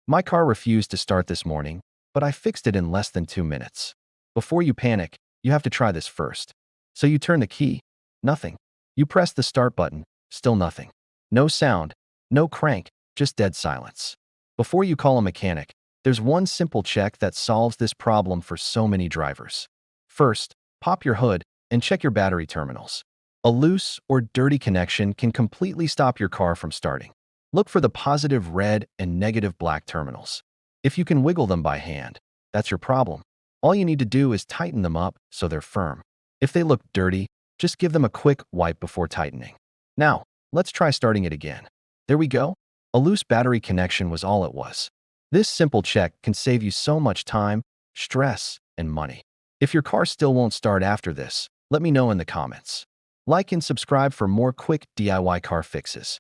My car refused to start this morning, but I fixed it in less than 2 minutes. Before you panic, you have to try this first. So you turn the key. Nothing. You press the start button. Still nothing. No sound. No crank. Just dead silence. Before you call a mechanic, there's one simple check that solves this problem for so many drivers. First, pop your hood and check your battery terminals. A loose or dirty connection can completely stop your car from starting. Look for the positive red and negative black terminals. If you can wiggle them by hand, that's your problem. All you need to do is tighten them up so they're firm. If they look dirty, just give them a quick wipe before tightening. Now, let's try starting it again. There we go. A loose battery connection was all it was. This simple check can save you so much time, stress, and money. If your car still won't start after this, let me know in the comments. Like and subscribe for more quick DIY car fixes.